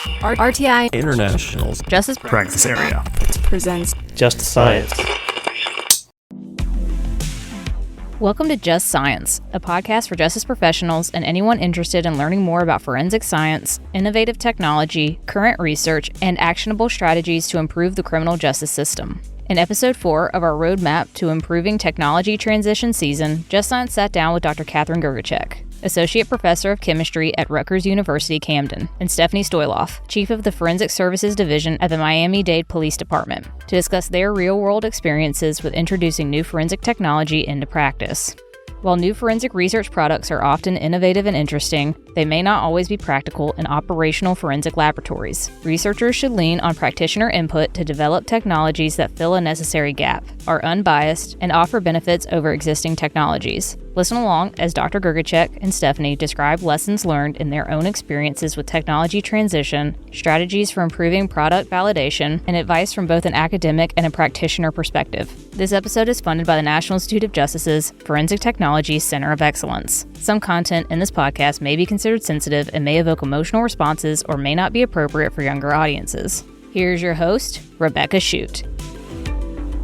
RTI International's Justice Practice Area presents Just Science. Welcome to Just Science, a podcast for justice professionals and anyone interested in learning more about forensic science, innovative technology, current research, and actionable strategies to improve the criminal justice system. In episode 4 of our roadmap to improving technology transition season, Just Science sat down with Dr. Grgicak, Associate Professor of Chemistry at Rutgers University-Camden, and Stephanie Stoiloff, Chief of the Forensic Services Division at the Miami-Dade Police Department, to discuss their real-world experiences with introducing new forensic technology into practice. While new forensic research products are often innovative and interesting, they may not always be practical in operational forensic laboratories. Researchers should lean on practitioner input to develop technologies that fill a necessary gap, are unbiased, and offer benefits over existing technologies. Listen along as Dr. Grgicak and Stephanie describe lessons learned in their own experiences with technology transition, strategies for improving product validation, and advice from both an academic and a practitioner perspective. This episode is funded by the National Institute of Justice's Forensic Technology Center of Excellence. Some content in this podcast may be considered sensitive and may evoke emotional responses or may not be appropriate for younger audiences. Here's your host, Rebecca Shute.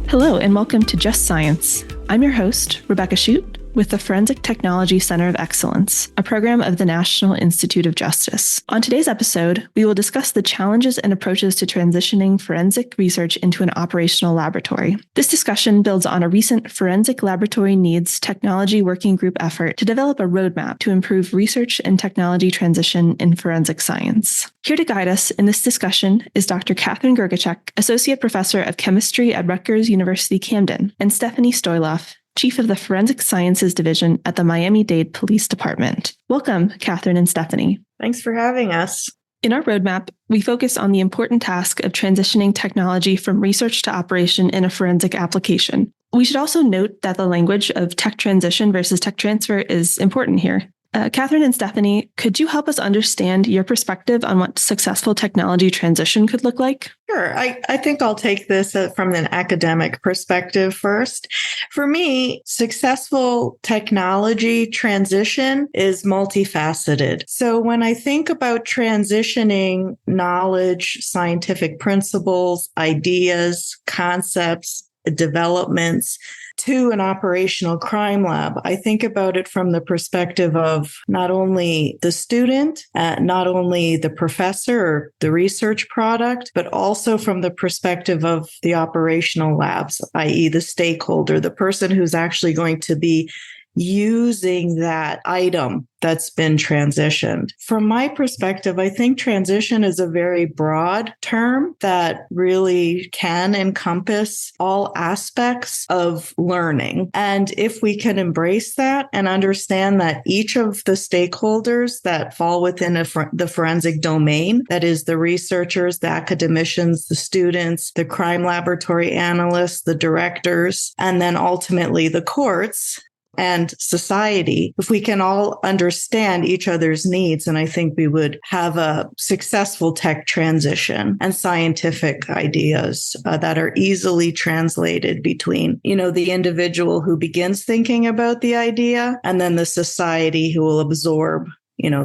Hello, and welcome to Just Science. I'm your host, Rebecca Shute, with the Forensic Technology Center of Excellence, a program of the National Institute of Justice. On today's episode, we will discuss the challenges and approaches to transitioning forensic research into an operational laboratory. This discussion builds on a recent Forensic Laboratory Needs Technology Working Group effort to develop a roadmap to improve research and technology transition in forensic science. Here to guide us in this discussion is Dr. Grgicak, Associate Professor of Chemistry at Rutgers University-Camden, and Stephanie Stoiloff, Chief of the Forensic Sciences Division at the Miami-Dade Police Department. Welcome, Catherine and Stephanie. Thanks for having us. In our roadmap, we focus on the important task of transitioning technology from research to operation in a forensic application. We should also note that the language of tech transition versus tech transfer is important here. Catherine and Stephanie, could you help us understand your perspective on what successful technology transition could look like? Sure. I think I'll take this from an academic perspective first. For me, successful technology transition is multifaceted. So when I think about transitioning knowledge, scientific principles, ideas, concepts, developments to an operational crime lab, I think about it from the perspective of not only the student, not only the professor or the research product, but also from the perspective of the operational labs, i.e. the stakeholder, the person who's actually going to be using that item that's been transitioned. From my perspective, I think transition is a very broad term that really can encompass all aspects of learning. And if we can embrace that and understand that each of the stakeholders that fall within the forensic domain, that is the researchers, the academicians, the students, the crime laboratory analysts, the directors, and then ultimately the courts, and society, if we can all understand each other's needs, and I think we would have a successful tech transition and scientific ideas that are easily translated between, the individual who begins thinking about the idea and then the society who will absorb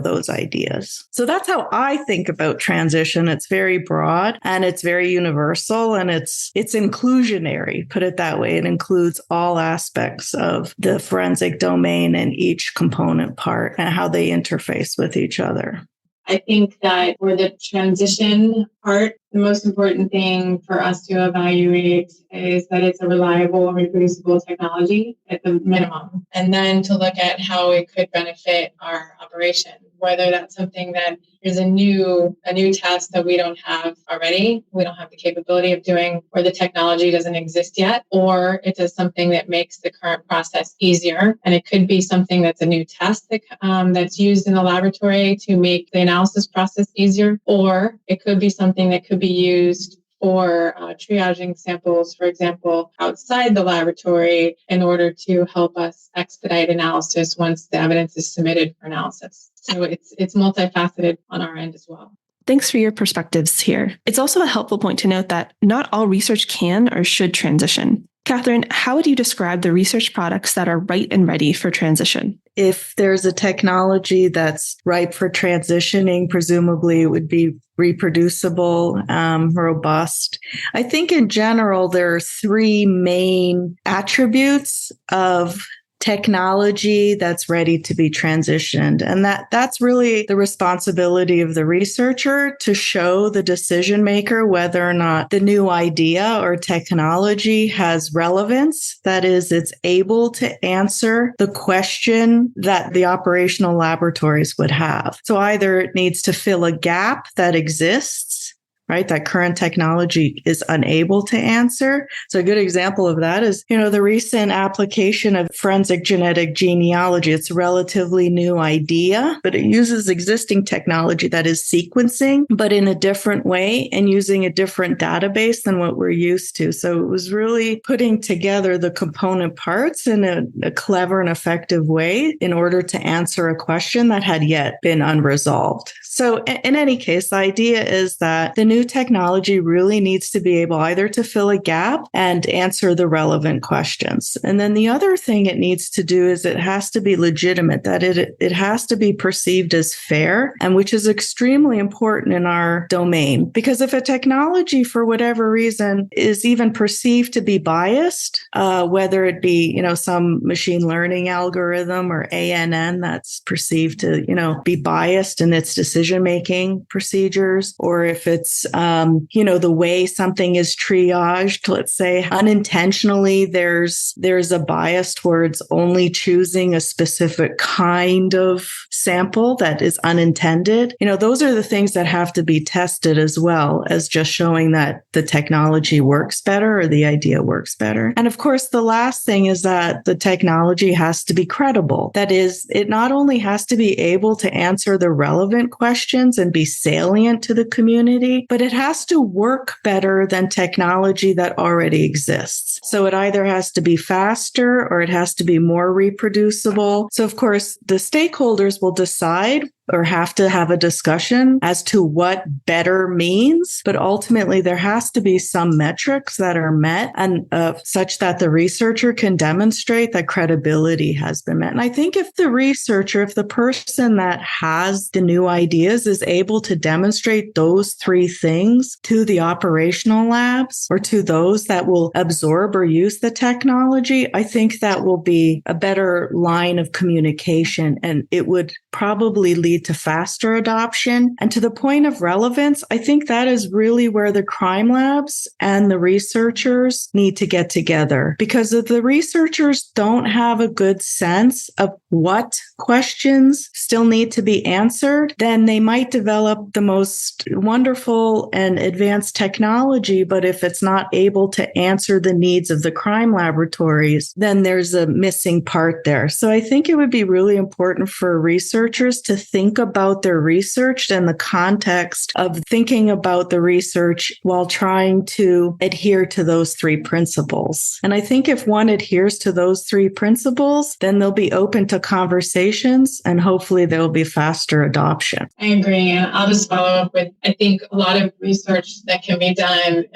those ideas. So that's how I think about transition. It's very broad and it's very universal and it's inclusionary, put it that way. It includes all aspects of the forensic domain and each component part and how they interface with each other. I think that for the transition part, the most important thing for us to evaluate is that it's a reliable and reproducible technology at the minimum. And then to look at how it could benefit our operation, whether that's something that is a new test that we don't have already, we don't have the capability of doing, or the technology doesn't exist yet, or it does something that makes the current process easier. And it could be something that's a new test that's used in the laboratory to make the analysis process easier, or it could be something that could be used for triaging samples, for example, outside the laboratory in order to help us expedite analysis once the evidence is submitted for analysis. So it's multifaceted on our end as well. Thanks for your perspectives here. It's also a helpful point to note that not all research can or should transition. Catherine, how would you describe the research products that are right and ready for transition? If there's a technology that's ripe for transitioning, presumably it would be reproducible, robust. I think in general, there are three main attributes of technology that's ready to be transitioned. And that's really the responsibility of the researcher to show the decision maker whether or not the new idea or technology has relevance. That is, it's able to answer the question that the operational laboratories would have. So either it needs to fill a gap that exists, right, that current technology is unable to answer. So a good example of that is, the recent application of forensic genetic genealogy. It's a relatively new idea, but it uses existing technology that is sequencing, but in a different way and using a different database than what we're used to. So it was really putting together the component parts in a clever and effective way in order to answer a question that had yet been unresolved. So in any case, the idea is that the new technology really needs to be able either to fill a gap and answer the relevant questions. And then the other thing it needs to do is it has to be legitimate, that it has to be perceived as fair, and which is extremely important in our domain. Because if a technology, for whatever reason, is even perceived to be biased, whether it be, some machine learning algorithm or ANN that's perceived to, be biased in its decision-making procedures, or if it's the way something is triaged, let's say unintentionally, there's a bias towards only choosing a specific kind of sample that is unintended. Those are the things that have to be tested as well as just showing that the technology works better or the idea works better. And of course, the last thing is that the technology has to be credible. That is, it not only has to be able to answer the relevant questions and be salient to the community, but it has to work better than technology that already exists. So it either has to be faster or it has to be more reproducible. So of course, the stakeholders will decide or have to have a discussion as to what better means. But ultimately, there has to be some metrics that are met and such that the researcher can demonstrate that credibility has been met. And I think if the person that has the new ideas is able to demonstrate those three things to the operational labs or to those that will absorb or use the technology, I think that will be a better line of communication, and it would probably lead to faster adoption. And to the point of relevance, I think that is really where the crime labs and the researchers need to get together. Because if the researchers don't have a good sense of what questions still need to be answered, then they might develop the most wonderful and advanced technology. But if it's not able to answer the needs of the crime laboratories, then there's a missing part there. So I think it would be really important for researchers to think about their research and the context of thinking about the research while trying to adhere to those three principles. And I think if one adheres to those three principles, then they'll be open to conversations and hopefully there will be faster adoption. I agree. I'll just follow up with, I think a lot of research that can be done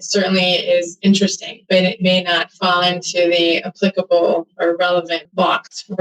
certainly is interesting, but it may not fall into the applicable or relevant box, so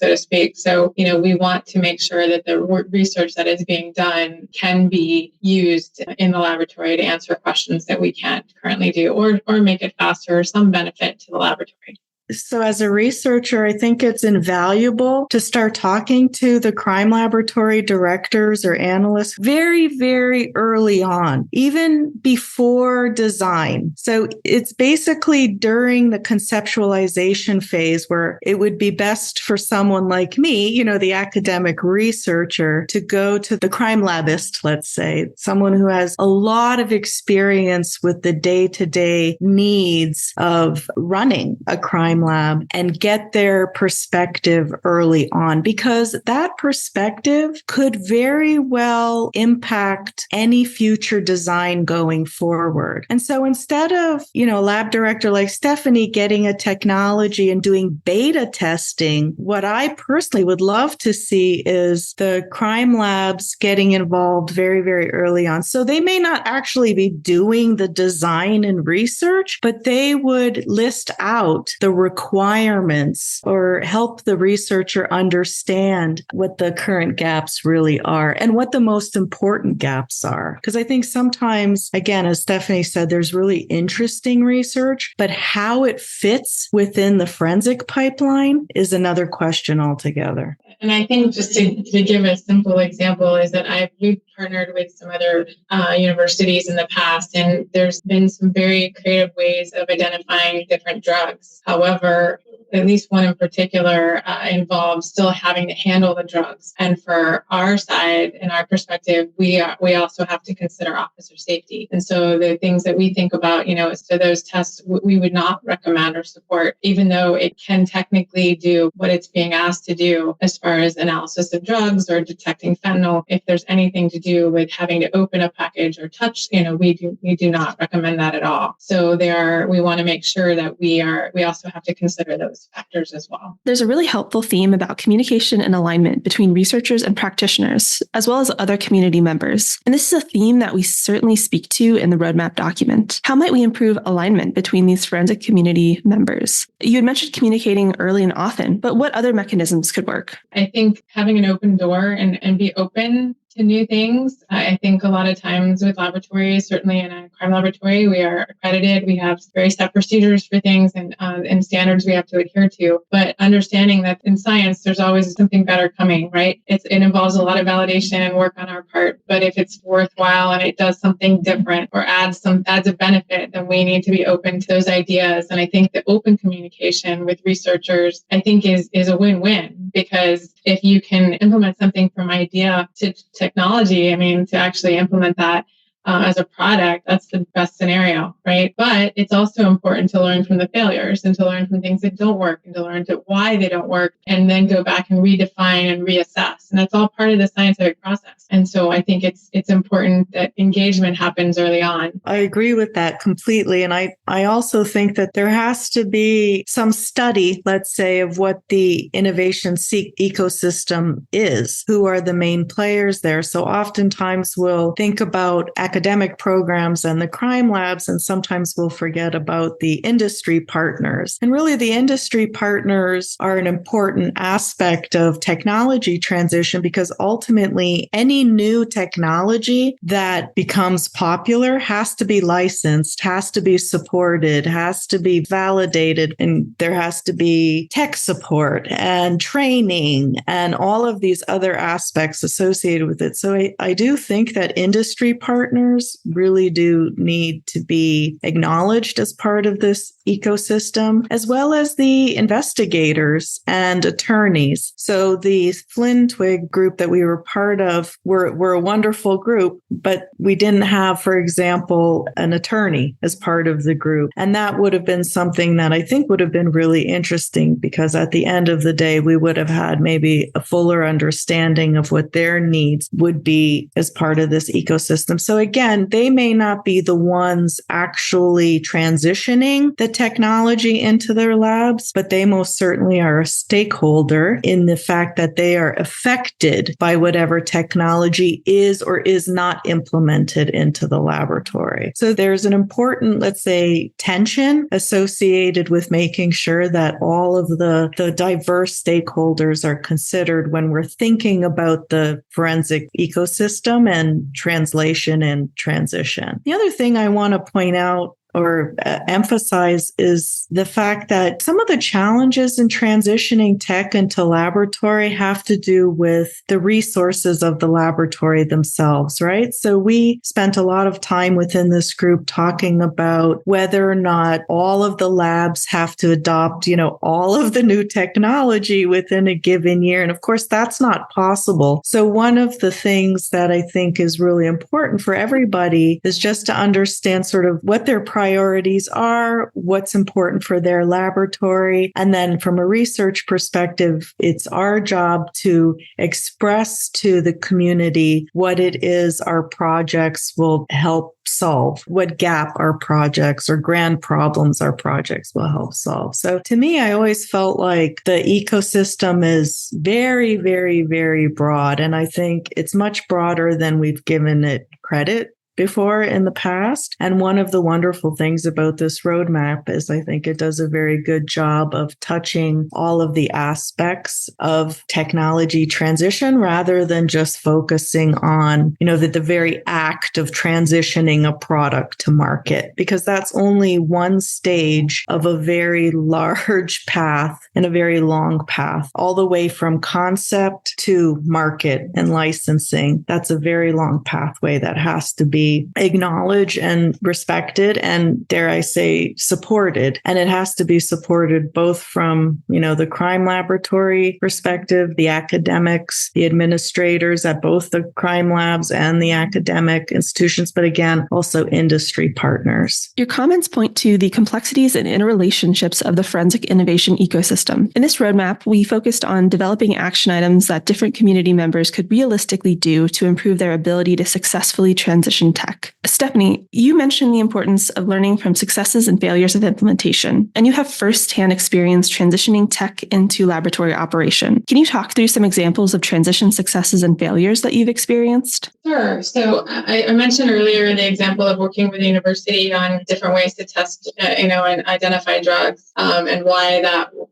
to speak. So, we want to make sure that the research that is being done can be used in the laboratory to answer questions that we can't currently do, or make it faster or some benefit to the laboratory. So as a researcher, I think it's invaluable to start talking to the crime laboratory directors or analysts very, very early on, even before design. So it's basically during the conceptualization phase where it would be best for someone like me, the academic researcher, to go to the crime labist, let's say, someone who has a lot of experience with the day-to-day needs of running a crime lab and get their perspective early on, because that perspective could very well impact any future design going forward. And so instead of, a lab director like Stephanie getting a technology and doing beta testing, what I personally would love to see is the crime labs getting involved very, very early on. So they may not actually be doing the design and research, but they would list out the requirements or help the researcher understand what the current gaps really are and what the most important gaps are. Because I think sometimes, again, as Stephanie said, there's really interesting research, but how it fits within the forensic pipeline is another question altogether. And I think just to give a simple example is that we've partnered with some other universities in the past, and there's been some very creative ways of identifying different drugs. However, at least one in particular involves still having to handle the drugs. And for our side, in our perspective, we also have to consider officer safety. And so the things that we think about, so those tests we would not recommend or support, even though it can technically do what it's being asked to do as far as analysis of drugs or detecting fentanyl. If there's anything to do with having to open a package or touch, we do not recommend that at all. So we want to make sure that we also have to consider those factors as well. There's a really helpful theme about communication and alignment between researchers and practitioners, as well as other community members. And this is a theme that we certainly speak to in the roadmap document. How might we improve alignment between these forensic community members? You had mentioned communicating early and often, but what other mechanisms could work? I think having an open door and be open to new things. I think a lot of times with laboratories, certainly in a crime laboratory, we are accredited. We have very set procedures for things and standards we have to adhere to. But understanding that in science, there's always something better coming, right? It involves a lot of validation and work on our part. But if it's worthwhile and it does something different or adds a benefit, then we need to be open to those ideas. And I think the open communication with researchers, I think is a win-win, because if you can implement something from idea to technology, to actually implement that as a product, that's the best scenario, right? But it's also important to learn from the failures and to learn from things that don't work and to learn why they don't work, and then go back and redefine and reassess. And that's all part of the scientific process. And so I think it's important that engagement happens early on. I agree with that completely. And I also think that there has to be some study, let's say, of what the innovation ecosystem is. Who are the main players there? So oftentimes we'll think about academic programs and the crime labs, and sometimes we'll forget about the industry partners. And really, the industry partners are an important aspect of technology transition, because ultimately any new technology that becomes popular has to be licensed, has to be supported, has to be validated, and there has to be tech support and training and all of these other aspects associated with it. So I do think that industry partners really do need to be acknowledged as part of this ecosystem, as well as the investigators and attorneys. So the Flynn Twig group that we were part of were a wonderful group, but we didn't have, for example, an attorney as part of the group. And that would have been something that I think would have been really interesting, because at the end of the day, we would have had maybe a fuller understanding of what their needs would be as part of this ecosystem. So again, they may not be the ones actually transitioning the technology into their labs, but they most certainly are a stakeholder in the fact that they are affected by whatever technology is or is not implemented into the laboratory. So there's an important, let's say, tension associated with making sure that all of the diverse stakeholders are considered when we're thinking about the forensic ecosystem and translation and transition. The other thing I want to point out or emphasize is the fact that some of the challenges in transitioning tech into laboratory have to do with the resources of the laboratory themselves, right? So we spent a lot of time within this group talking about whether or not all of the labs have to adopt, all of the new technology within a given year. And of course, that's not possible. So one of the things that I think is really important for everybody is just to understand sort of what their priorities are, what's important for their laboratory. And then from a research perspective, it's our job to express to the community what it is our projects will help solve, what gap our projects or grand problems our projects will help solve. So to me, I always felt like the ecosystem is very, very, very broad. And I think it's much broader than we've given it credit before in the past. And one of the wonderful things about this roadmap is I think it does a very good job of touching all of the aspects of technology transition rather than just focusing on, the very act of transitioning a product to market, because that's only one stage of a very large path and a very long path, all the way from concept to market and licensing. That's a very long pathway that has to be acknowledged and respected and, dare I say, supported. And it has to be supported both from, the crime laboratory perspective, the academics, the administrators at both the crime labs and the academic institutions, but again, also industry partners. Your comments point to the complexities and interrelationships of the forensic innovation ecosystem. In this roadmap, we focused on developing action items that different community members could realistically do to improve their ability to successfully transition tech. Stephanie, you mentioned the importance of learning from successes and failures of implementation, and you have firsthand experience transitioning tech into laboratory operation. Can you talk through some examples of transition successes and failures that you've experienced? Sure. So I mentioned earlier the example of working with the university on different ways to test, and identify drugs, and why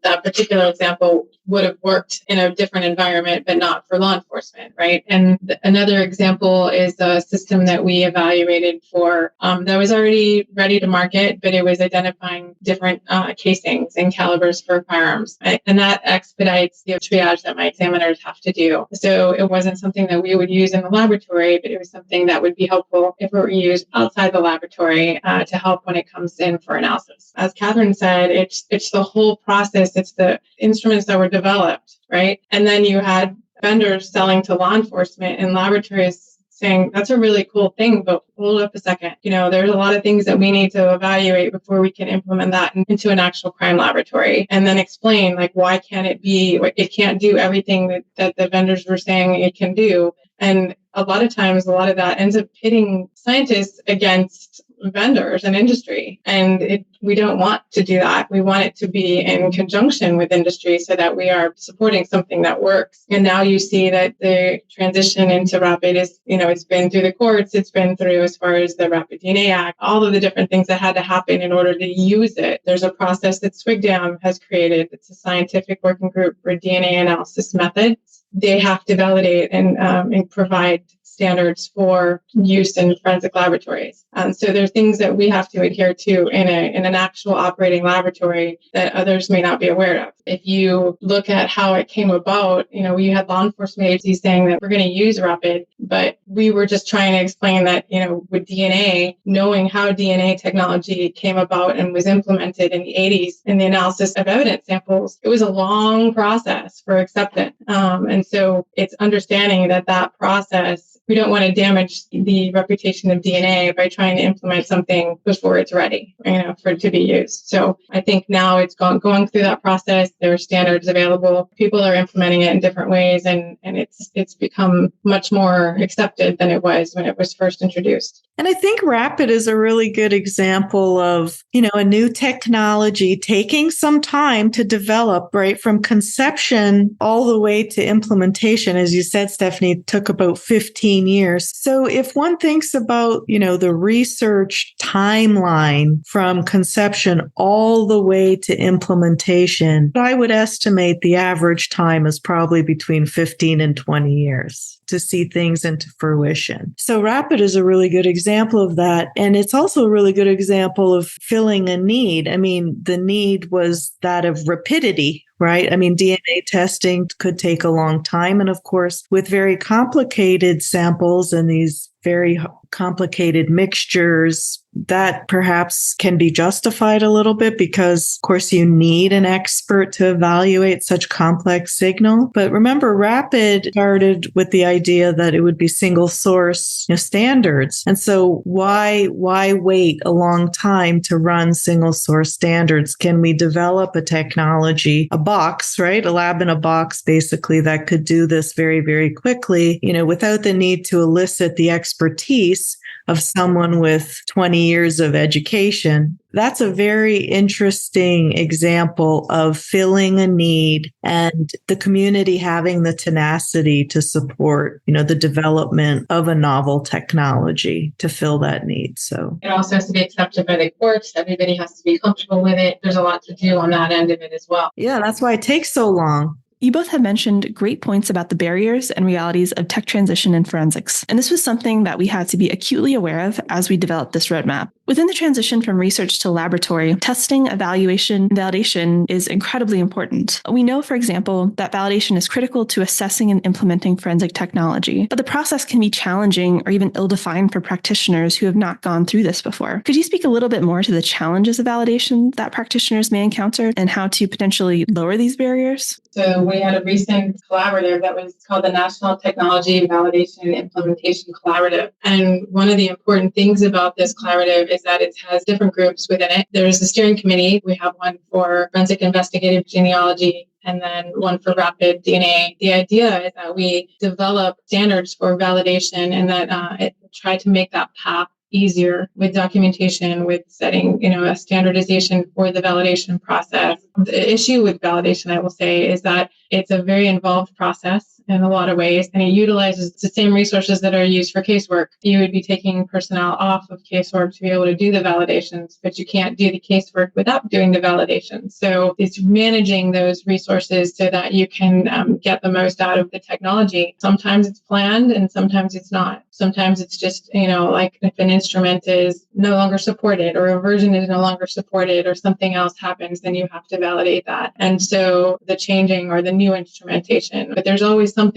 that particular example would have worked in a different environment, but not for law enforcement, right? And another example is a system that we evaluated for that was already ready to market, but it was identifying different casings and calibers for firearms. Right? And that expedites the triage that my examiners have to do. So it wasn't something that we would use in the laboratory, but it was something that would be helpful if it were used outside the laboratory to help when it comes in for analysis. As Catherine said, it's the whole process. It's the instruments that were developed, right? And then you had vendors selling to law enforcement and laboratories saying, that's a really cool thing, but hold up a second. There's a lot of things that we need to evaluate before we can implement that into an actual crime laboratory, and then explain, why can't it be, it can't do everything that the vendors were saying it can do. And a lot of times, a lot of that ends up pitting scientists against vendors and industry. And we don't want to do that. We want it to be in conjunction with industry so that we are supporting something that works. And now you see that the transition into rapid is, it's been through the courts, it's been through as far as the Rapid DNA Act, all of the different things that had to happen in order to use it. There's a process that SWGDAM has created. It's a scientific working group for DNA analysis methods. They have to validate and provide standards for use in forensic laboratories. So there's things that we have to adhere to in an actual operating laboratory that others may not be aware of. If you look at how it came about, we had law enforcement agencies saying that we're going to use rapid, but we were just trying to explain that, with DNA, knowing how DNA technology came about and was implemented in the 80s in the analysis of evidence samples, it was a long process for acceptance. And so it's understanding that process, we don't want to damage the reputation of DNA by trying to implement something before it's ready, for it to be used. So I think now it's going through that process. There are standards available. People are implementing it in different ways, and it's become much more accepted than it was when it was first introduced. And I think rapid is a really good example of, a new technology taking some time to develop, right? From conception all the way to implementation. As you said, Stephanie, it took about 15 years. So if one thinks about, the research timeline from conception all the way to implementation, I would estimate the average time is probably between 15 and 20 years to see things into fruition. So rapid is a really good example of that. And it's also a really good example of filling a need. I mean, the need was that of rapidity, right? I mean, DNA testing could take a long time. And of course, with very complicated samples and these very complicated mixtures, that perhaps can be justified a little bit because, of course, you need an expert to evaluate such complex signal. But remember, rapid started with the idea that it would be single source standards. And so why wait a long time to run single source standards? Can we develop a technology, a box, right? A lab in a box, basically, that could do this very, very quickly, without the need to elicit the expertise expertise of someone with 20 years of education. That's a very interesting example of filling a need and the community having the tenacity to support, the development of a novel technology to fill that need. So it also has to be accepted by the courts. Everybody has to be comfortable with it. There's a lot to do on that end of it as well. Yeah, that's why it takes so long. You both have mentioned great points about the barriers and realities of tech transition in forensics, and this was something that we had to be acutely aware of as we developed this roadmap. Within the transition from research to laboratory, testing, evaluation, and validation is incredibly important. We know, for example, that validation is critical to assessing and implementing forensic technology, but the process can be challenging or even ill-defined for practitioners who have not gone through this before. Could you speak a little bit more to the challenges of validation that practitioners may encounter and how to potentially lower these barriers? So we had a recent collaborative that was called the National Technology Validation and Implementation Collaborative. And one of the important things about this collaborative is that it has different groups within it. There's the steering committee. We have one for forensic investigative genealogy and then one for rapid DNA. The idea is that we develop standards for validation and that it try to make that path easier with documentation, with setting, a standardization for the validation process. The issue with validation, I will say, is that it's a very involved process in a lot of ways, and it utilizes the same resources that are used for casework. You would be taking personnel off of casework to be able to do the validations, but you can't do the casework without doing the validations. So it's managing those resources so that you can get the most out of the technology. Sometimes it's planned and sometimes it's not. Sometimes it's just, like if an instrument is no longer supported or a version is no longer supported or something else happens, then you have to validate that. And so the changing or the new instrumentation, but there's always some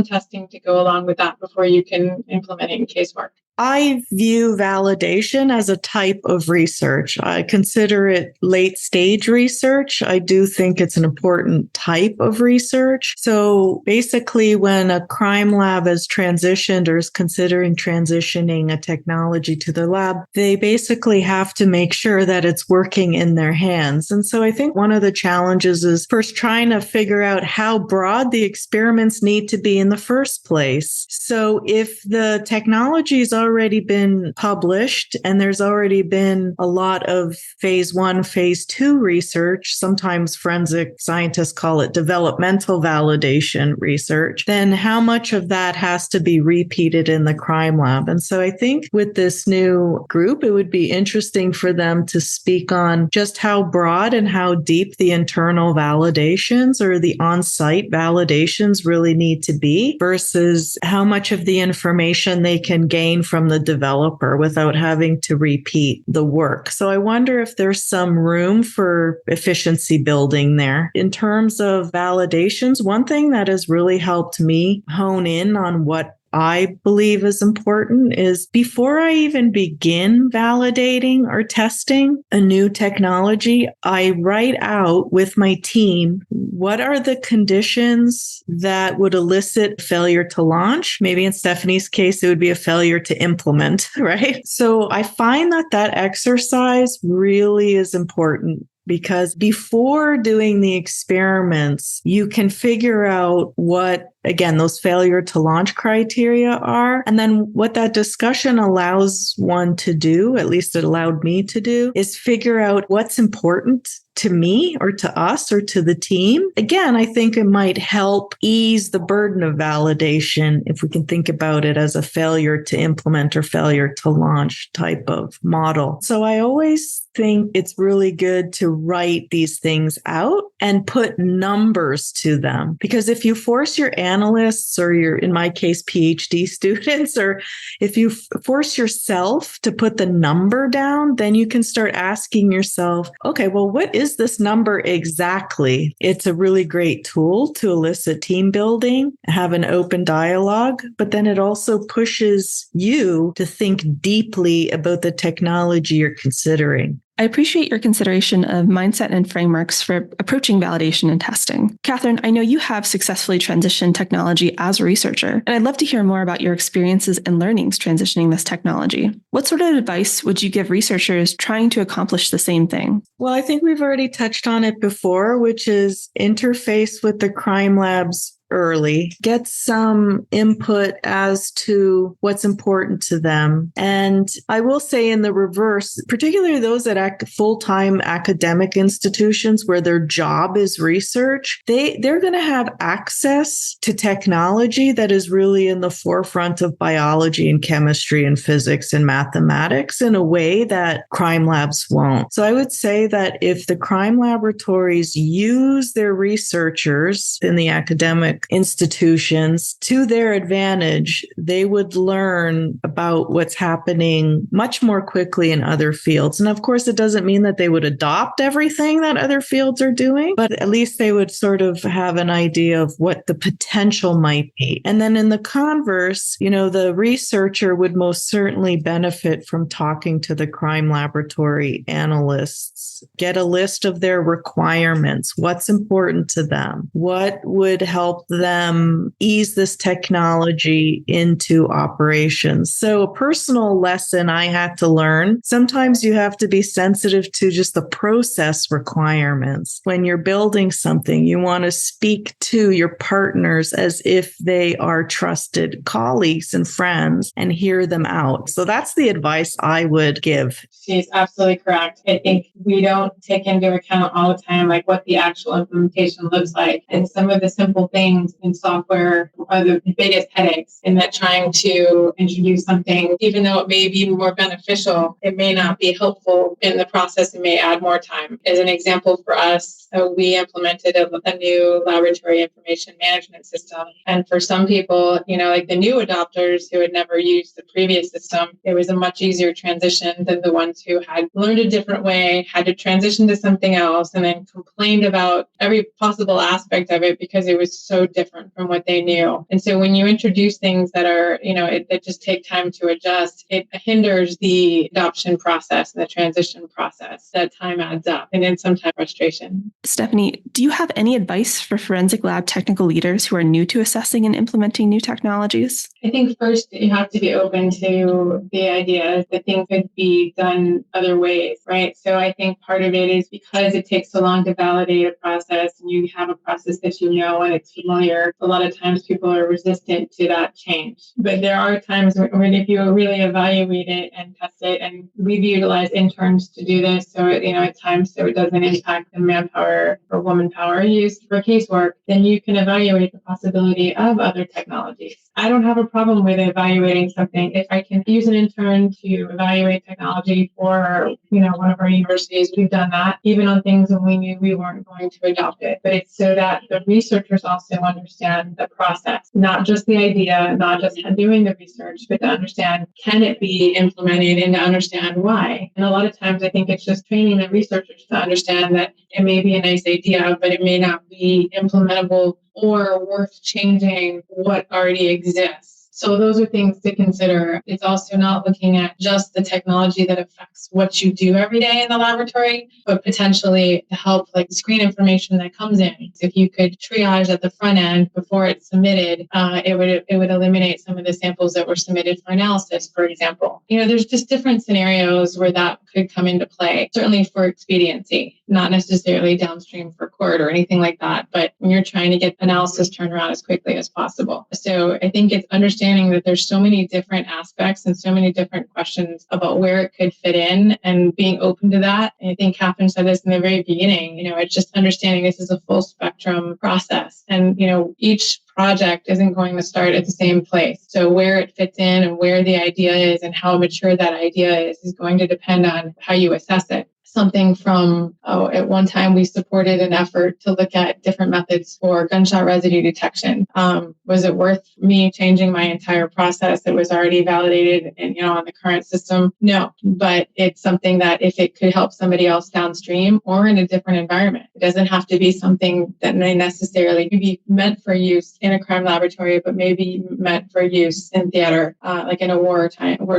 testing to go along with that before you can implement it in casework. I view validation as a type of research. I consider it late stage research. I do think it's an important type of research. So basically, when a crime lab has transitioned or is considering transitioning a technology to the lab, they basically have to make sure that it's working in their hands. And so I think one of the challenges is first trying to figure out how broad the experiments need to be in the first place. So if the technology is already been published and there's already been a lot of phase 1, phase 2 research, sometimes forensic scientists call it developmental validation research, then how much of that has to be repeated in the crime lab? And so I think with this new group, it would be interesting for them to speak on just how broad and how deep the internal validations or the on-site validations really need to be versus how much of the information they can gain from the developer without having to repeat the work. So I wonder if there's some room for efficiency building there. In terms of validations, one thing that has really helped me hone in on what I believe is important is before I even begin validating or testing a new technology, I write out with my team, what are the conditions that would elicit failure to launch? Maybe in Stephanie's case, it would be a failure to implement, right? So I find that exercise really is important. Because before doing the experiments, you can figure out what, again, those failure to launch criteria are. And then what that discussion allows one to do, at least it allowed me to do, is figure out what's important to me or to us or to the team. Again, I think it might help ease the burden of validation if we can think about it as a failure to implement or failure to launch type of model. So I always think it's really good to write these things out and put numbers to them. Because if you force your analysts or your, in my case, PhD students, or if you force yourself to put the number down, then you can start asking yourself, okay, well, what is this number exactly? It's a really great tool to elicit team building, have an open dialogue, but then it also pushes you to think deeply about the technology you're considering. I appreciate your consideration of mindset and frameworks for approaching validation and testing. Catherine, I know you have successfully transitioned technology as a researcher, and I'd love to hear more about your experiences and learnings transitioning this technology. What sort of advice would you give researchers trying to accomplish the same thing? Well, I think we've already touched on it before, which is interface with the crime lab's early, get some input as to what's important to them. And I will say in the reverse, particularly those at full-time academic institutions where their job is research, they're going to have access to technology that is really in the forefront of biology and chemistry and physics and mathematics in a way that crime labs won't. So I would say that if the crime laboratories use their researchers in the academic institutions to their advantage, they would learn about what's happening much more quickly in other fields. And of course, it doesn't mean that they would adopt everything that other fields are doing, but at least they would sort of have an idea of what the potential might be. And then in the converse, the researcher would most certainly benefit from talking to the crime laboratory analysts, get a list of their requirements, what's important to them, what would help them ease this technology into operations. So a personal lesson I had to learn, sometimes you have to be sensitive to just the process requirements. When you're building something, you want to speak to your partners as if they are trusted colleagues and friends and hear them out. So that's the advice I would give. She's absolutely correct. I think we don't take into account all the time like what the actual implementation looks like. And some of the simple things in software are the biggest headaches in that trying to introduce something, even though it may be more beneficial, it may not be helpful in the process. It may add more time. As an example for us, we implemented a new laboratory information management system. And for some people, like the new adopters who had never used the previous system, it was a much easier transition than the ones who had learned a different way, had to transition to something else, and then complained about every possible aspect of it because it was so different from what they knew. And so when you introduce things that are, that just take time to adjust, it hinders the adoption process and the transition process. That time adds up, and then sometimes frustration. Stephanie, do you have any advice for forensic lab technical leaders who are new to assessing and implementing new technologies? I think first you have to be open to the idea that things could be done other ways, right? So I think part of it is because it takes so long to validate a process and you have a process that and it's familiar, a lot of times people are resistant to that change. But there are times when if you really evaluate it and test it, and we've utilized interns to do this, so at times so it doesn't impact the manpower or woman power used for casework, then you can evaluate the possibility of other technologies. I don't have a problem with evaluating something. If I can use an intern to evaluate technology for, one of our universities, we've done that, even on things when we knew we weren't going to adopt it. But it's so that the researchers also understand the process, not just the idea, not just doing the research, but to understand, can it be implemented and to understand why? And a lot of times I think it's just training the researchers to understand that it may be a nice idea, but it may not be implementable or worth changing what already exists. So those are things to consider. It's also not looking at just the technology that affects what you do every day in the laboratory, but potentially to help screen information that comes in. So if you could triage at the front end before it's submitted, it would eliminate some of the samples that were submitted for analysis, for example. There's just different scenarios where that could come into play, certainly for expediency, not necessarily downstream for court or anything like that, but when you're trying to get analysis turned around as quickly as possible. So I think it's understanding that there's so many different aspects and so many different questions about where it could fit in and being open to that. And I think Catherine said this in the very beginning, it's just understanding this is a full spectrum process. And, each project isn't going to start at the same place. So where it fits in and where the idea is and how mature that idea is going to depend on how you assess it. Something from, at one time we supported an effort to look at different methods for gunshot residue detection. Was it worth me changing my entire process that was already validated and, on the current system? No, but it's something that if it could help somebody else downstream or in a different environment, it doesn't have to be something that may necessarily be meant for use in a crime laboratory, but maybe meant for use in theater, like in a war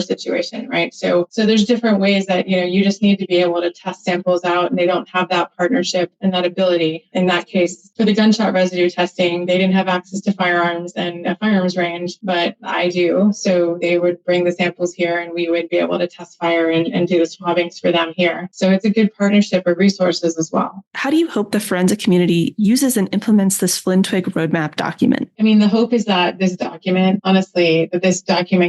situation, right? So there's different ways that, you just need to be able to test samples out and they don't have that partnership and that ability. In that case, for the gunshot residue testing, they didn't have access to firearms and a firearms range, but I do. So they would bring the samples here and we would be able to test fire and do the swabbings for them here. So it's a good partnership of resources as well. How do you hope the forensic community uses and implements this FLINTWIG roadmap document? I mean, the hope is that this document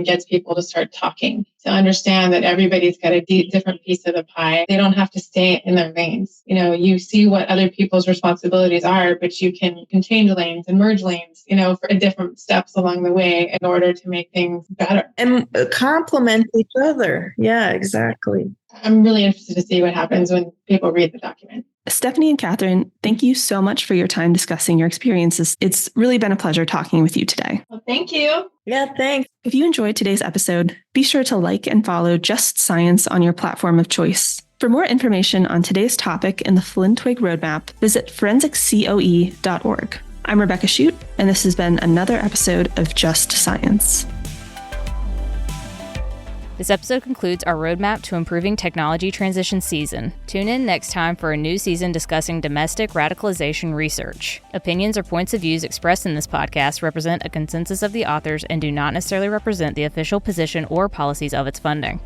gets people to start talking, to understand that everybody's got a different piece of the pie. They don't have to stay in their lanes. You see what other people's responsibilities are, but you can change lanes and merge lanes, for different steps along the way in order to make things better. And complement each other. Yeah, exactly. I'm really interested to see what happens when people read the document. Stephanie and Catherine, thank you so much for your time discussing your experiences. It's really been a pleasure talking with you today. Well, thank you. Yeah, thanks. If you enjoyed today's episode, be sure to like and follow Just Science on your platform of choice. For more information on today's topic and the FLINTWIG roadmap, visit forensiccoe.org. I'm Rebecca Shute, and this has been another episode of Just Science. This episode concludes our roadmap to improving technology transition season. Tune in next time for a new season discussing domestic radicalization research. Opinions or points of views expressed in this podcast represent a consensus of the authors and do not necessarily represent the official position or policies of its funding.